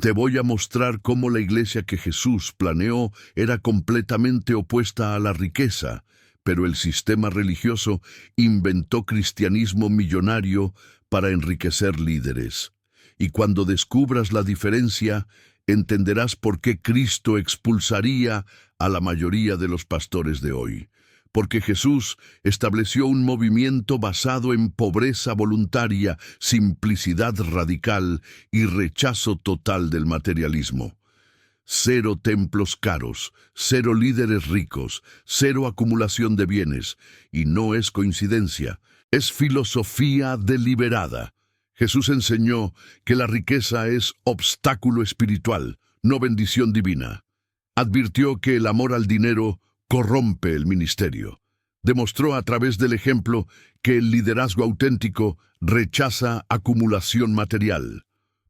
Te voy a mostrar cómo la iglesia que Jesús planeó era completamente opuesta a la riqueza, pero el sistema religioso inventó cristianismo millonario para enriquecer líderes. Y cuando descubras la diferencia, entenderás por qué Cristo expulsaría a la mayoría de los pastores de hoy. Porque Jesús estableció un movimiento basado en pobreza voluntaria, simplicidad radical y rechazo total del materialismo. 0 templos caros, 0 líderes ricos, 0 acumulación de bienes. Y no es coincidencia, es filosofía deliberada. Jesús enseñó que la riqueza es obstáculo espiritual, no bendición divina. Advirtió que el amor al dinero corrompe el ministerio. Demostró a través del ejemplo que el liderazgo auténtico rechaza acumulación material.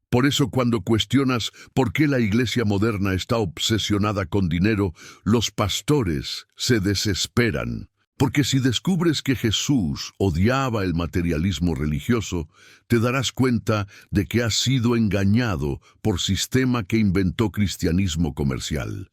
Por eso, cuando cuestionas por qué la iglesia moderna está obsesionada con dinero, los pastores se desesperan. Porque si descubres que Jesús odiaba el materialismo religioso, te darás cuenta de que has sido engañado por sistema que inventó cristianismo comercial.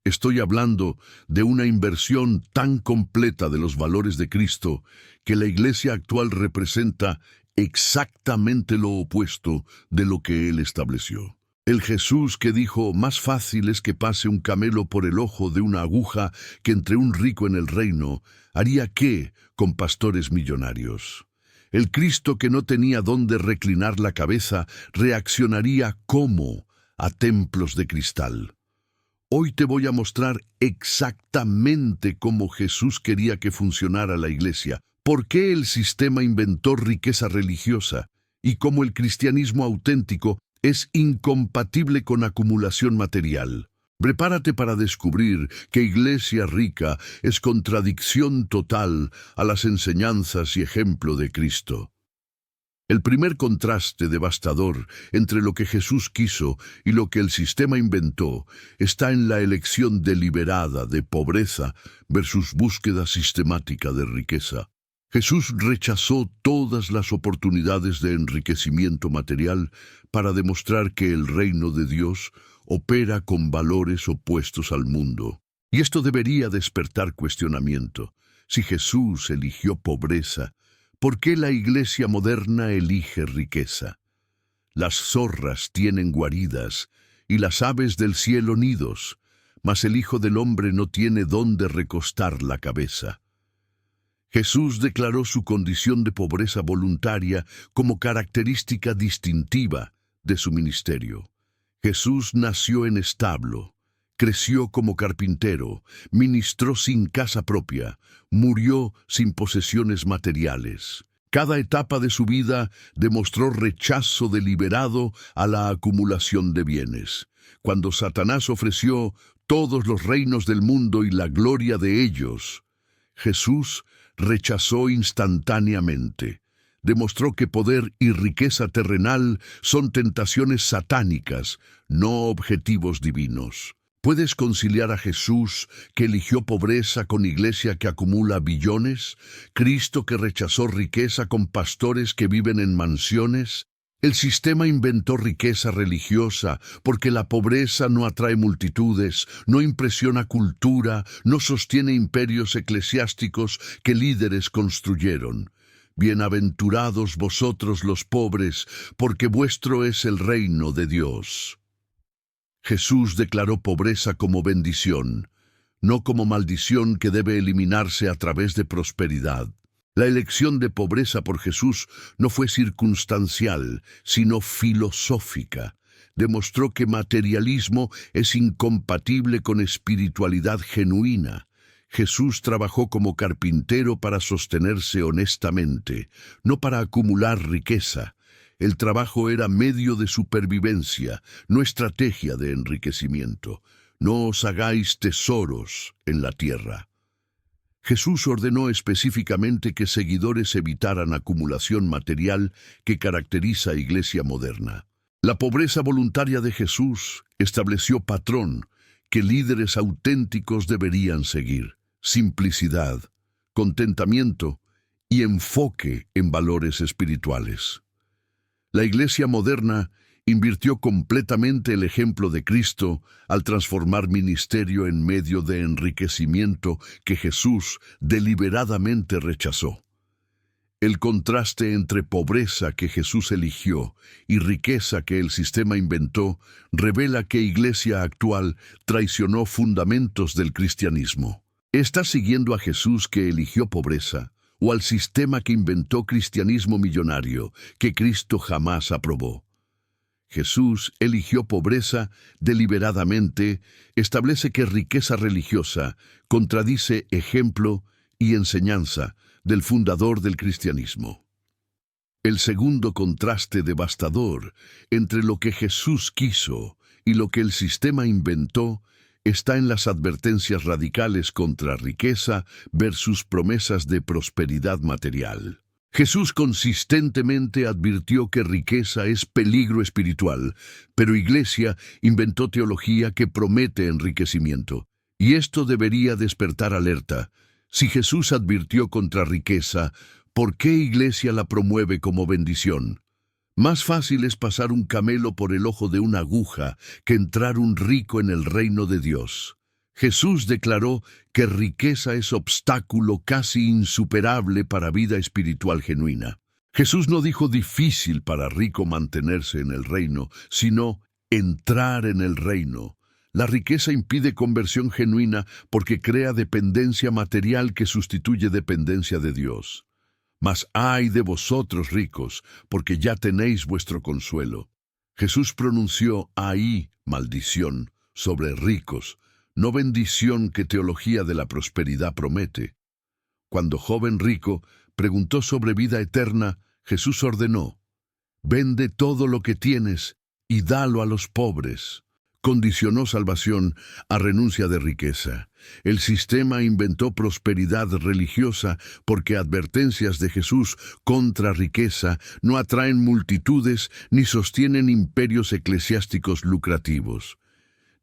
Estoy hablando de una inversión tan completa de los valores de Cristo que la iglesia actual representa exactamente lo opuesto de lo que Él estableció. El Jesús que dijo, más fácil es que pase un camelo por el ojo de una aguja que entre un rico en el reino, ¿haría qué con pastores millonarios? El Cristo que no tenía dónde reclinar la cabeza reaccionaría ¿cómo? A templos de cristal. Hoy te voy a mostrar exactamente cómo Jesús quería que funcionara la iglesia, por qué el sistema inventó riqueza religiosa y cómo el cristianismo auténtico es incompatible con acumulación material. Prepárate para descubrir que iglesia rica es contradicción total a las enseñanzas y ejemplo de Cristo. El primer contraste devastador entre lo que Jesús quiso y lo que el sistema inventó está en la elección deliberada de pobreza versus búsqueda sistemática de riqueza. Jesús rechazó todas las oportunidades de enriquecimiento material para demostrar que el reino de Dios opera con valores opuestos al mundo. Y esto debería despertar cuestionamiento. Si Jesús eligió pobreza, ¿por qué la iglesia moderna elige riqueza? Las zorras tienen guaridas y las aves del cielo nidos, mas el Hijo del Hombre no tiene dónde recostar la cabeza. Jesús declaró su condición de pobreza voluntaria como característica distintiva de su ministerio. Jesús nació en establo, creció como carpintero, ministró sin casa propia, murió sin posesiones materiales. Cada etapa de su vida demostró rechazo deliberado a la acumulación de bienes. Cuando Satanás ofreció todos los reinos del mundo y la gloria de ellos, Jesús rechazó instantáneamente. Demostró que poder y riqueza terrenal son tentaciones satánicas, no objetivos divinos. ¿Puedes conciliar a Jesús, que eligió pobreza, con iglesia que acumula billones? ¿Cristo que rechazó riqueza con pastores que viven en mansiones? El sistema inventó riqueza religiosa porque la pobreza no atrae multitudes, no impresiona cultura, no sostiene imperios eclesiásticos que líderes construyeron. Bienaventurados vosotros los pobres, porque vuestro es el reino de Dios. Jesús declaró pobreza como bendición, no como maldición que debe eliminarse a través de prosperidad. La elección de pobreza por Jesús no fue circunstancial, sino filosófica. Demostró que materialismo es incompatible con espiritualidad genuina. Jesús trabajó como carpintero para sostenerse honestamente, no para acumular riqueza. El trabajo era medio de supervivencia, no estrategia de enriquecimiento. No os hagáis tesoros en la tierra. Jesús ordenó específicamente que seguidores evitaran acumulación material que caracteriza a iglesia moderna. La pobreza voluntaria de Jesús estableció patrón que líderes auténticos deberían seguir: simplicidad, contentamiento y enfoque en valores espirituales. La iglesia moderna invirtió completamente el ejemplo de Cristo al transformar ministerio en medio de enriquecimiento que Jesús deliberadamente rechazó. El contraste entre pobreza que Jesús eligió y riqueza que el sistema inventó revela que Iglesia actual traicionó fundamentos del cristianismo. ¿Estás siguiendo a Jesús que eligió pobreza o al sistema que inventó cristianismo millonario que Cristo jamás aprobó? Jesús eligió pobreza deliberadamente, establece que riqueza religiosa contradice ejemplo y enseñanza del fundador del cristianismo. El segundo contraste devastador entre lo que Jesús quiso y lo que el sistema inventó está en las advertencias radicales contra riqueza versus promesas de prosperidad material. Jesús consistentemente advirtió que riqueza es peligro espiritual, pero Iglesia inventó teología que promete enriquecimiento. Y esto debería despertar alerta. Si Jesús advirtió contra riqueza, ¿por qué Iglesia la promueve como bendición? Más fácil es pasar un camelo por el ojo de una aguja que entrar un rico en el reino de Dios. Jesús declaró que riqueza es obstáculo casi insuperable para vida espiritual genuina. Jesús no dijo difícil para rico mantenerse en el reino, sino entrar en el reino. La riqueza impide conversión genuina porque crea dependencia material que sustituye dependencia de Dios. Mas ay de vosotros ricos, porque ya tenéis vuestro consuelo. Jesús pronunció ahí maldición sobre ricos, no bendición que teología de la prosperidad promete. Cuando joven rico preguntó sobre vida eterna, Jesús ordenó: vende todo lo que tienes y dalo a los pobres. Condicionó salvación a renuncia de riqueza. El sistema inventó prosperidad religiosa porque advertencias de Jesús contra riqueza no atraen multitudes ni sostienen imperios eclesiásticos lucrativos.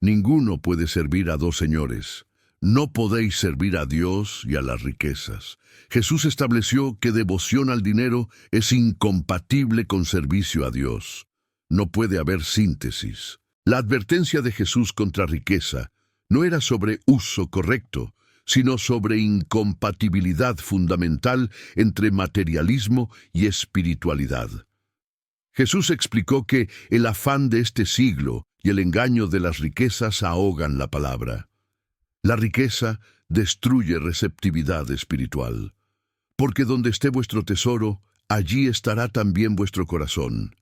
Ninguno puede servir a dos señores. No podéis servir a Dios y a las riquezas. Jesús estableció que devoción al dinero es incompatible con servicio a Dios. No puede haber síntesis. La advertencia de Jesús contra riqueza no era sobre uso correcto, sino sobre incompatibilidad fundamental entre materialismo y espiritualidad. Jesús explicó que el afán de este siglo y el engaño de las riquezas ahogan la palabra. La riqueza destruye receptividad espiritual, porque donde esté vuestro tesoro, allí estará también vuestro corazón.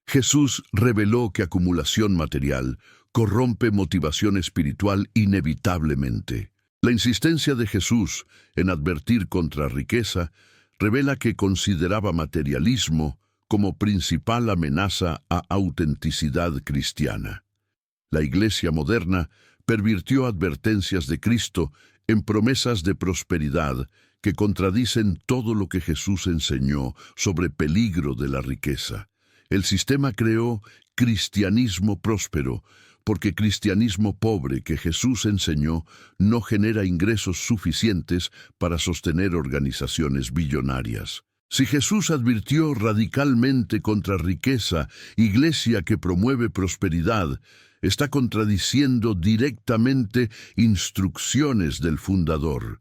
Jesús reveló que acumulación material corrompe motivación espiritual inevitablemente. La insistencia de Jesús en advertir contra riqueza revela que consideraba materialismo como principal amenaza a autenticidad cristiana. La Iglesia moderna pervirtió advertencias de Cristo en promesas de prosperidad que contradicen todo lo que Jesús enseñó sobre peligro de la riqueza. El sistema creó cristianismo próspero, porque cristianismo pobre que Jesús enseñó no genera ingresos suficientes para sostener organizaciones billonarias. Si Jesús advirtió radicalmente contra riqueza, iglesia que promueve prosperidad, está contradiciendo directamente instrucciones del fundador.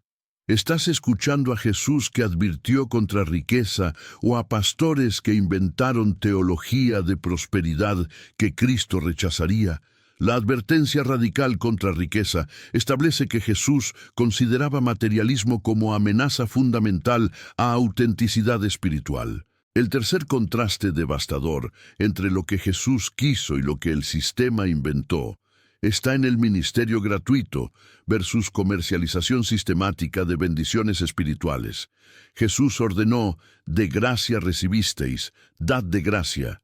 ¿Estás escuchando a Jesús que advirtió contra riqueza o a pastores que inventaron teología de prosperidad que Cristo rechazaría? La advertencia radical contra riqueza establece que Jesús consideraba materialismo como amenaza fundamental a autenticidad espiritual. El tercer contraste devastador entre lo que Jesús quiso y lo que el sistema inventó está en el ministerio gratuito versus comercialización sistemática de bendiciones espirituales. Jesús ordenó: de gracia recibisteis, dad de gracia.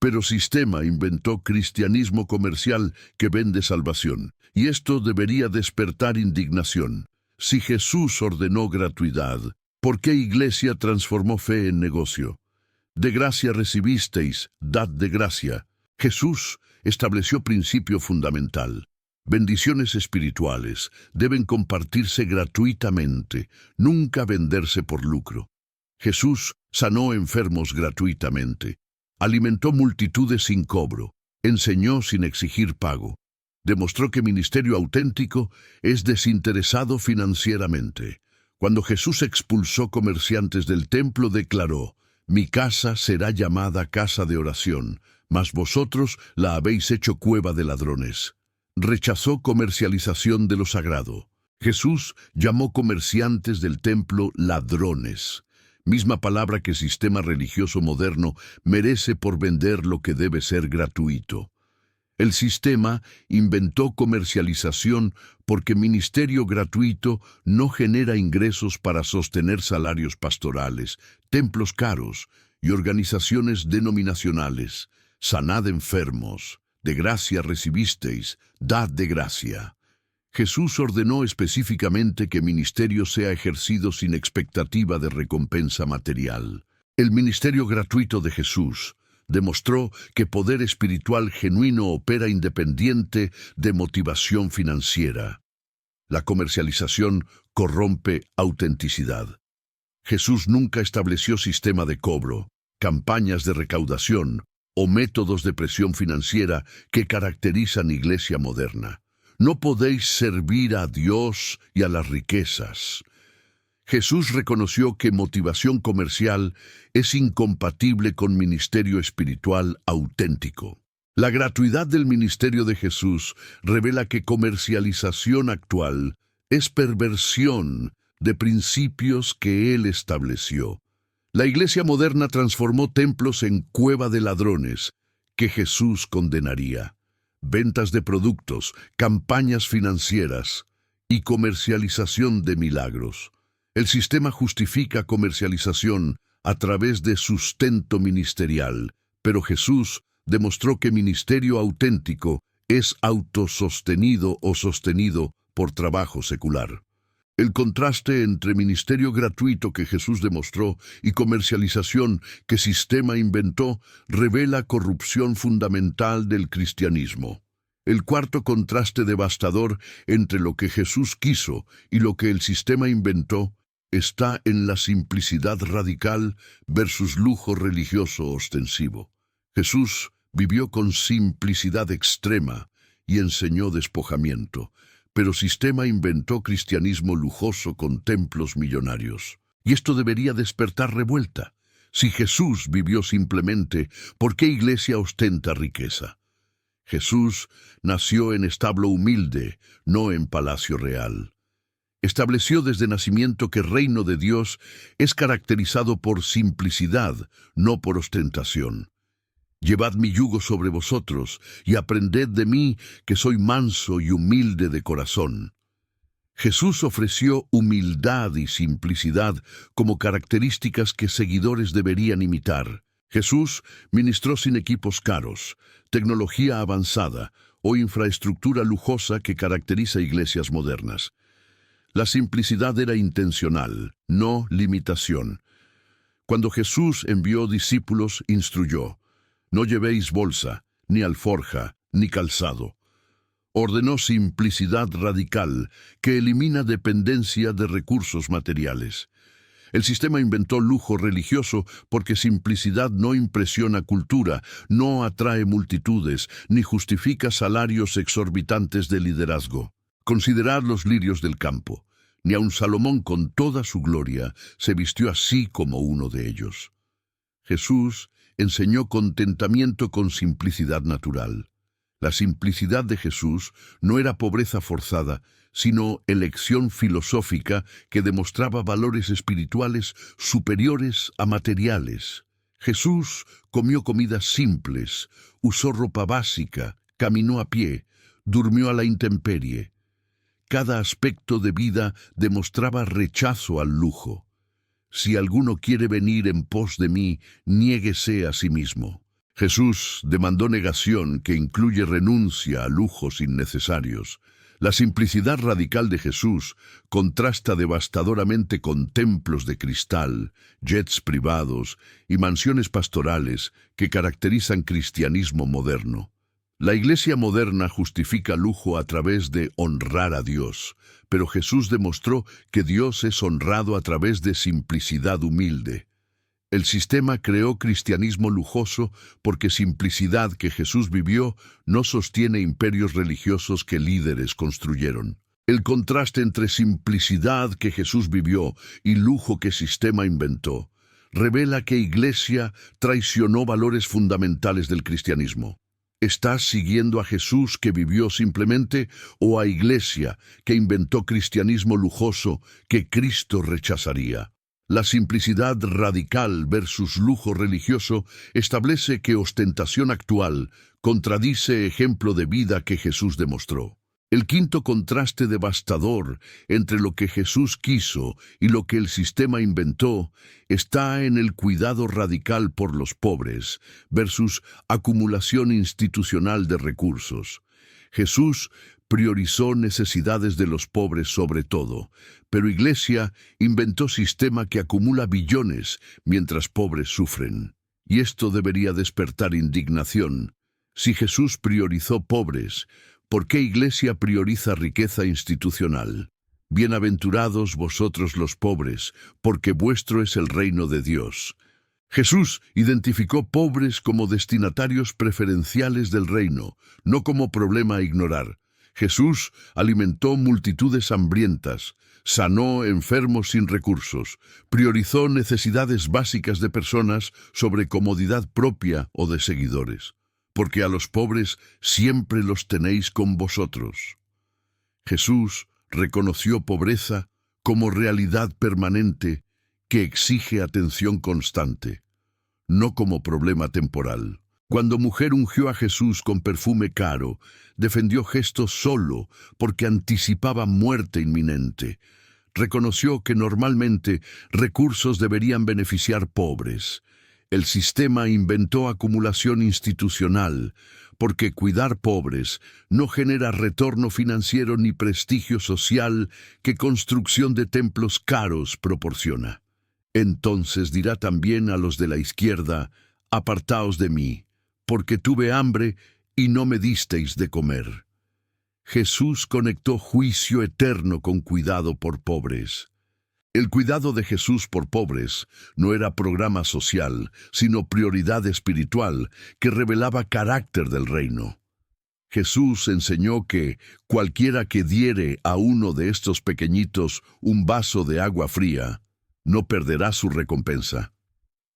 Pero sistema inventó cristianismo comercial que vende salvación, y esto debería despertar indignación. Si Jesús ordenó gratuidad, ¿por qué Iglesia transformó fe en negocio? De gracia recibisteis, dad de gracia. Jesús estableció principio fundamental. Bendiciones espirituales deben compartirse gratuitamente, nunca venderse por lucro. Jesús sanó enfermos gratuitamente. Alimentó multitudes sin cobro, enseñó sin exigir pago. Demostró que ministerio auténtico es desinteresado financieramente. Cuando Jesús expulsó comerciantes del templo, declaró: «Mi casa será llamada casa de oración, mas vosotros la habéis hecho cueva de ladrones». Rechazó comercialización de lo sagrado. Jesús llamó comerciantes del templo ladrones, misma palabra que el sistema religioso moderno merece por vender lo que debe ser gratuito. El sistema inventó comercialización porque ministerio gratuito no genera ingresos para sostener salarios pastorales, templos caros y organizaciones denominacionales. Sanad enfermos, de gracia recibisteis, dad de gracia. Jesús ordenó específicamente que ministerio sea ejercido sin expectativa de recompensa material. El ministerio gratuito de Jesús demostró que poder espiritual genuino opera independiente de motivación financiera. La comercialización corrompe autenticidad. Jesús nunca estableció sistema de cobro, campañas de recaudación o métodos de presión financiera que caracterizan iglesia moderna. No podéis servir a Dios y a las riquezas. Jesús reconoció que motivación comercial es incompatible con ministerio espiritual auténtico. La gratuidad del ministerio de Jesús revela que comercialización actual es perversión de principios que Él estableció. La iglesia moderna transformó templos en cueva de ladrones que Jesús condenaría. Ventas de productos, campañas financieras y comercialización de milagros. El sistema justifica comercialización a través de sustento ministerial, pero Jesús demostró que ministerio auténtico es autosostenido o sostenido por trabajo secular. El contraste entre ministerio gratuito que Jesús demostró y comercialización que sistema inventó revela corrupción fundamental del cristianismo. El cuarto contraste devastador entre lo que Jesús quiso y lo que el sistema inventó está en la simplicidad radical versus lujo religioso ostensivo. Jesús vivió con simplicidad extrema y enseñó despojamiento, pero sistema inventó cristianismo lujoso con templos millonarios. Y esto debería despertar revuelta. Si Jesús vivió simplemente, ¿por qué iglesia ostenta riqueza? Jesús nació en establo humilde, no en palacio real. Estableció desde nacimiento que el reino de Dios es caracterizado por simplicidad, no por ostentación. Llevad mi yugo sobre vosotros y aprended de mí, que soy manso y humilde de corazón. Jesús ofreció humildad y simplicidad como características que seguidores deberían imitar. Jesús ministró sin equipos caros, tecnología avanzada o infraestructura lujosa que caracteriza iglesias modernas. La simplicidad era intencional, no limitación. Cuando Jesús envió discípulos, instruyó: «No llevéis bolsa, ni alforja, ni calzado». Ordenó simplicidad radical que elimina dependencia de recursos materiales. El sistema inventó lujo religioso porque simplicidad no impresiona cultura, no atrae multitudes, ni justifica salarios exorbitantes de liderazgo. Considerad los lirios del campo. Ni aun Salomón con toda su gloria se vistió así como uno de ellos. Jesús enseñó contentamiento con simplicidad natural. La simplicidad de Jesús no era pobreza forzada, sino elección filosófica que demostraba valores espirituales superiores a materiales. Jesús comió comidas simples, usó ropa básica, caminó a pie, durmió a la intemperie. Cada aspecto de vida demostraba rechazo al lujo. Si alguno quiere venir en pos de mí, niéguese a sí mismo. Jesús demandó negación que incluye renuncia a lujos innecesarios. La simplicidad radical de Jesús contrasta devastadoramente con templos de cristal, jets privados y mansiones pastorales que caracterizan cristianismo moderno. La iglesia moderna justifica lujo a través de honrar a Dios, pero Jesús demostró que Dios es honrado a través de simplicidad humilde. El sistema creó cristianismo lujoso porque simplicidad que Jesús vivió no sostiene imperios religiosos que líderes construyeron. El contraste entre simplicidad que Jesús vivió y lujo que sistema inventó revela que Iglesia traicionó valores fundamentales del cristianismo. ¿Estás siguiendo a Jesús que vivió simplemente o a Iglesia que inventó cristianismo lujoso que Cristo rechazaría? La simplicidad radical versus lujo religioso establece que ostentación actual contradice ejemplo de vida que Jesús demostró. El quinto contraste devastador entre lo que Jesús quiso y lo que el sistema inventó está en el cuidado radical por los pobres versus acumulación institucional de recursos. Jesús priorizó necesidades de los pobres sobre todo, pero Iglesia inventó sistema que acumula billones mientras pobres sufren. Y esto debería despertar indignación. Si Jesús priorizó pobres, ¿por qué Iglesia prioriza riqueza institucional? Bienaventurados vosotros los pobres, porque vuestro es el reino de Dios. Jesús identificó pobres como destinatarios preferenciales del reino, no como problema a ignorar. Jesús alimentó multitudes hambrientas, sanó enfermos sin recursos, priorizó necesidades básicas de personas sobre comodidad propia o de seguidores, porque a los pobres siempre los tenéis con vosotros. Jesús reconoció pobreza como realidad permanente que exige atención constante, no como problema temporal. Cuando mujer ungió a Jesús con perfume caro, defendió gestos solo porque anticipaba muerte inminente. Reconoció que normalmente recursos deberían beneficiar pobres. El sistema inventó acumulación institucional, porque cuidar pobres no genera retorno financiero ni prestigio social que construcción de templos caros proporciona. Entonces dirá también a los de la izquierda: apartaos de mí, porque tuve hambre y no me disteis de comer. Jesús conectó juicio eterno con cuidado por pobres. El cuidado de Jesús por pobres no era programa social, sino prioridad espiritual que revelaba carácter del reino. Jesús enseñó que cualquiera que diere a uno de estos pequeñitos un vaso de agua fría, no perderá su recompensa.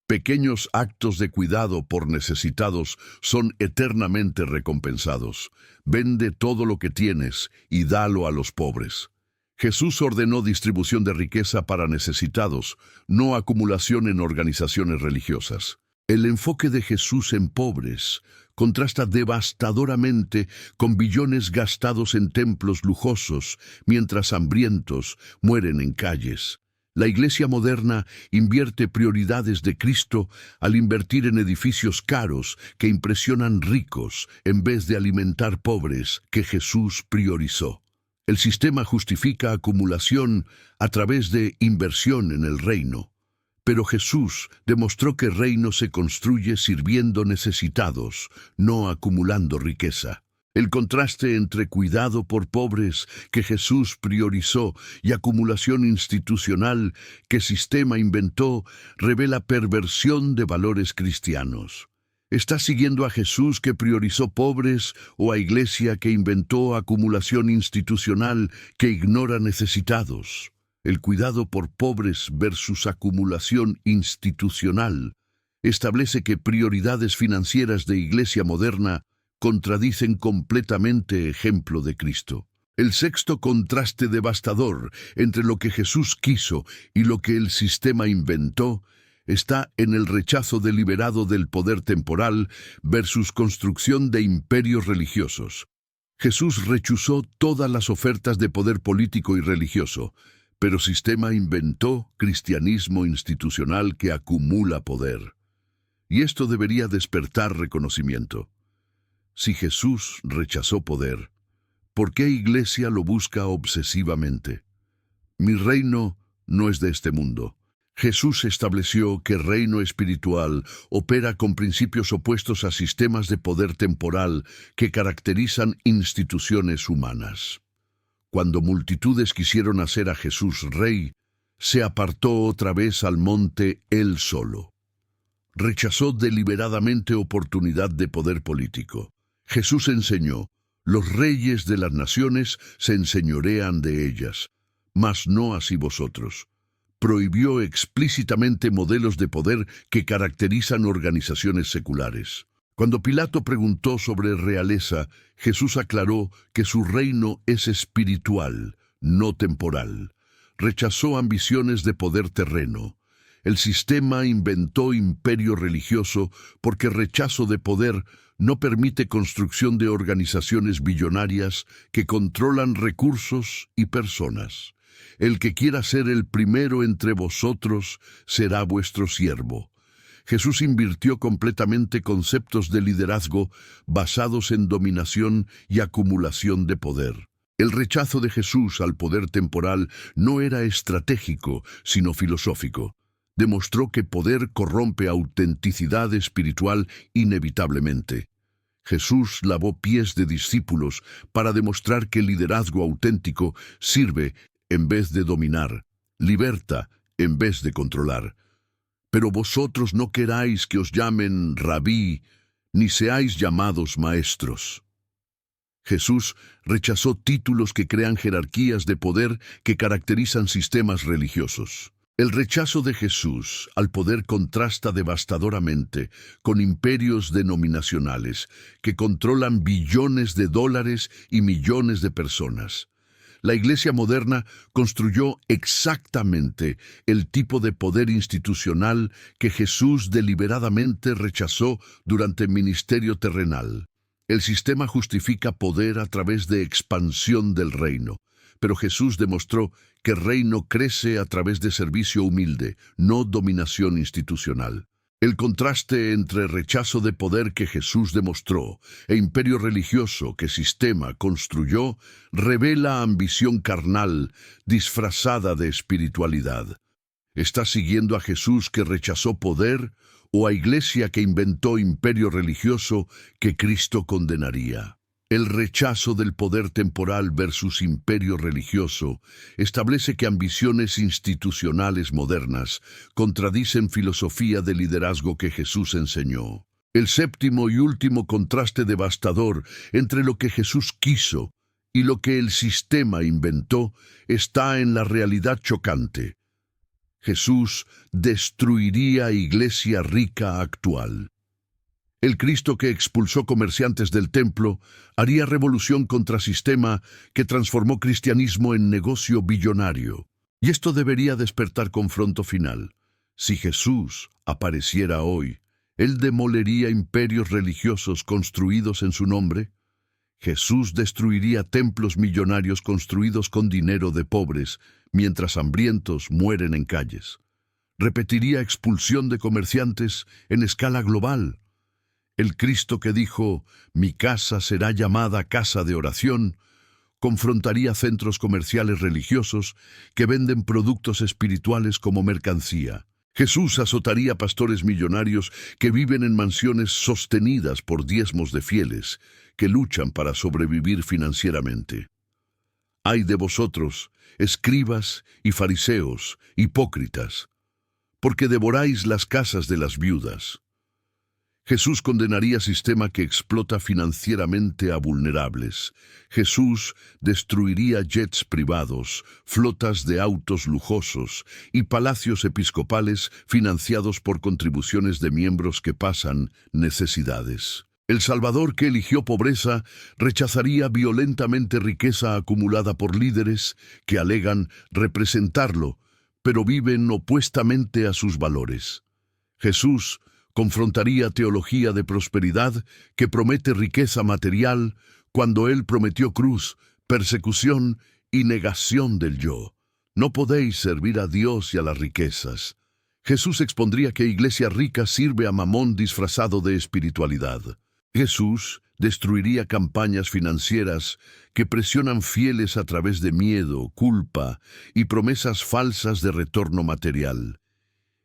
Pequeños actos de cuidado por necesitados son eternamente recompensados. Vende todo lo que tienes y dalo a los pobres. Jesús ordenó distribución de riqueza para necesitados, no acumulación en organizaciones religiosas. El enfoque de Jesús en pobres contrasta devastadoramente con billones gastados en templos lujosos, mientras hambrientos mueren en calles. La Iglesia moderna invierte prioridades de Cristo al invertir en edificios caros que impresionan ricos en vez de alimentar pobres que Jesús priorizó. El sistema justifica acumulación a través de inversión en el reino, pero Jesús demostró que el reino se construye sirviendo necesitados, no acumulando riqueza. El contraste entre cuidado por pobres que Jesús priorizó y acumulación institucional que sistema inventó revela perversión de valores cristianos. ¿Estás siguiendo a Jesús que priorizó pobres o a Iglesia que inventó acumulación institucional que ignora necesitados? El cuidado por pobres versus acumulación institucional establece que prioridades financieras de Iglesia moderna contradicen completamente ejemplo de Cristo. El sexto contraste devastador entre lo que Jesús quiso y lo que el sistema inventó está en el rechazo deliberado del poder temporal versus construcción de imperios religiosos. Jesús rechazó todas las ofertas de poder político y religioso, pero sistema inventó cristianismo institucional que acumula poder. Y esto debería despertar reconocimiento. Si Jesús rechazó poder, ¿por qué Iglesia lo busca obsesivamente? Mi reino no es de este mundo. Jesús estableció que el reino espiritual opera con principios opuestos a sistemas de poder temporal que caracterizan instituciones humanas. Cuando multitudes quisieron hacer a Jesús rey, se apartó otra vez al monte él solo. rechazó deliberadamente oportunidad de poder político. Jesús enseñó: los reyes de las naciones se enseñorean de ellas, mas no así vosotros. Prohibió explícitamente modelos de poder que caracterizan organizaciones seculares. Cuando Pilato preguntó sobre realeza, Jesús aclaró que su reino es espiritual, no temporal. Rechazó ambiciones de poder terreno. El sistema inventó imperio religioso porque rechazo de poder no permite construcción de organizaciones billonarias que controlan recursos y personas. El que quiera ser el primero entre vosotros será vuestro siervo. Jesús invirtió completamente conceptos de liderazgo basados en dominación y acumulación de poder. El rechazo de Jesús al poder temporal no era estratégico, sino filosófico. Demostró que poder corrompe autenticidad espiritual inevitablemente. Jesús lavó pies de discípulos para demostrar que el liderazgo auténtico sirve en vez de dominar, liberta en vez de controlar. Pero vosotros no queráis que os llamen rabí, ni seáis llamados maestros. Jesús rechazó títulos que crean jerarquías de poder que caracterizan sistemas religiosos. El rechazo de Jesús al poder contrasta devastadoramente con imperios denominacionales que controlan billones de dólares y millones de personas. La Iglesia moderna construyó exactamente el tipo de poder institucional que Jesús deliberadamente rechazó durante el ministerio terrenal. El sistema justifica poder a través de expansión del reino, pero Jesús demostró que el reino crece a través de servicio humilde, no dominación institucional. El contraste entre rechazo de poder que Jesús demostró e imperio religioso que sistema construyó revela ambición carnal disfrazada de espiritualidad. ¿Estás siguiendo a Jesús que rechazó poder o a iglesia que inventó imperio religioso que Cristo condenaría? El rechazo del poder temporal versus imperio religioso establece que ambiciones institucionales modernas contradicen filosofía de liderazgo que Jesús enseñó. El séptimo y último contraste devastador entre lo que Jesús quiso y lo que el sistema inventó está en la realidad chocante. Jesús destruiría iglesia rica actual. El Cristo que expulsó comerciantes del templo haría revolución contra sistema que transformó cristianismo en negocio billonario. Y esto debería despertar confronto final. Si Jesús apareciera hoy, ¿él demolería imperios religiosos construidos en su nombre? Jesús destruiría templos millonarios construidos con dinero de pobres, mientras hambrientos mueren en calles. Repetiría expulsión de comerciantes en escala global. El Cristo que dijo, «Mi casa será llamada casa de oración», confrontaría centros comerciales religiosos que venden productos espirituales como mercancía. Jesús azotaría pastores millonarios que viven en mansiones sostenidas por diezmos de fieles que luchan para sobrevivir financieramente. ¡Ay de vosotros, escribas y fariseos, hipócritas, porque devoráis las casas de las viudas! Jesús condenaría sistema que explota financieramente a vulnerables. Jesús destruiría jets privados, flotas de autos lujosos y palacios episcopales financiados por contribuciones de miembros que pasan necesidades. El Salvador que eligió pobreza rechazaría violentamente riqueza acumulada por líderes que alegan representarlo, pero viven opuestamente a sus valores. Jesús confrontaría teología de prosperidad que promete riqueza material cuando Él prometió cruz, persecución y negación del yo. No podéis servir a Dios y a las riquezas. Jesús expondría que iglesia rica sirve a Mamón disfrazado de espiritualidad. Jesús destruiría campañas financieras que presionan fieles a través de miedo, culpa y promesas falsas de retorno material.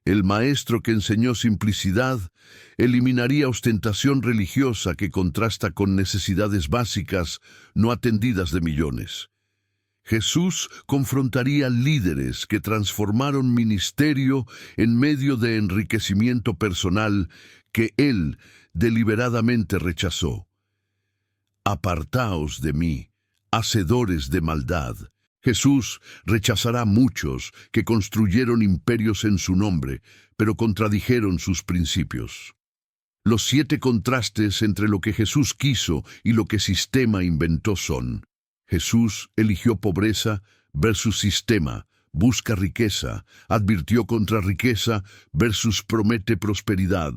El maestro que enseñó simplicidad eliminaría ostentación religiosa que contrasta con necesidades básicas no atendidas de millones. Jesús confrontaría líderes que transformaron ministerio en medio de enriquecimiento personal que él deliberadamente rechazó. Apartaos de mí, hacedores de maldad. Jesús rechazará a muchos que construyeron imperios en su nombre, pero contradijeron sus principios. Los 7 contrastes entre lo que Jesús quiso y lo que sistema inventó son: Jesús eligió pobreza versus sistema, busca riqueza, advirtió contra riqueza versus promete prosperidad,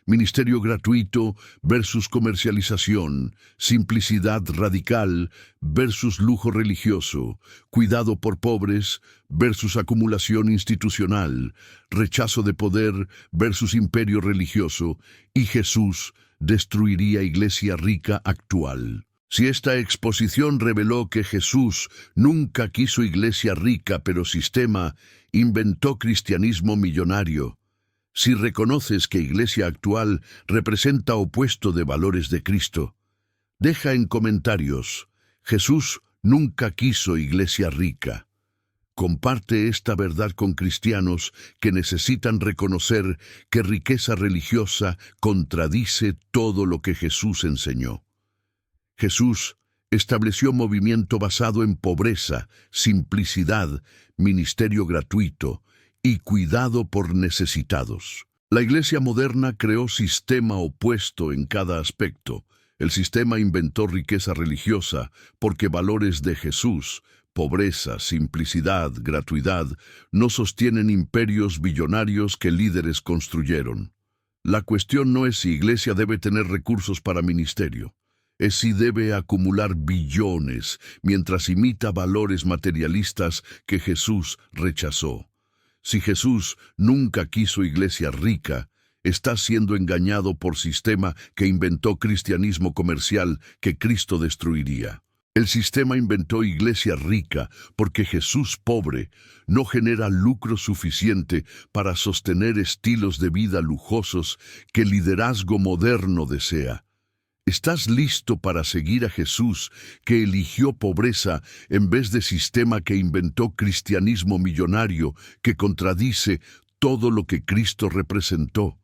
ministerio gratuito versus comercialización, simplicidad radical versus lujo religioso, cuidado por pobres versus acumulación institucional, rechazo de poder versus imperio religioso, y Jesús destruiría iglesia rica actual. Si esta exposición reveló que Jesús nunca quiso iglesia rica pero sistema, inventó cristianismo millonario. Si reconoces que iglesia actual representa opuesto de valores de Cristo, deja en comentarios: Jesús nunca quiso iglesia rica. Comparte esta verdad con cristianos que necesitan reconocer que riqueza religiosa contradice todo lo que Jesús enseñó. Jesús estableció movimiento basado en pobreza, simplicidad, ministerio gratuito y cuidado por necesitados. La iglesia moderna creó sistema opuesto en cada aspecto. El sistema inventó riqueza religiosa porque valores de Jesús, pobreza, simplicidad, gratuidad, no sostienen imperios billonarios que líderes construyeron. La cuestión no es si iglesia debe tener recursos para ministerio. Es si debe acumular billones mientras imita valores materialistas que Jesús rechazó. Si Jesús nunca quiso iglesia rica, está siendo engañado por sistema que inventó cristianismo comercial que Cristo destruiría. El sistema inventó iglesia rica porque Jesús pobre no genera lucro suficiente para sostener estilos de vida lujosos que el liderazgo moderno desea. ¿Estás listo para seguir a Jesús, que eligió pobreza en vez de sistema que inventó cristianismo millonario que contradice todo lo que Cristo representó?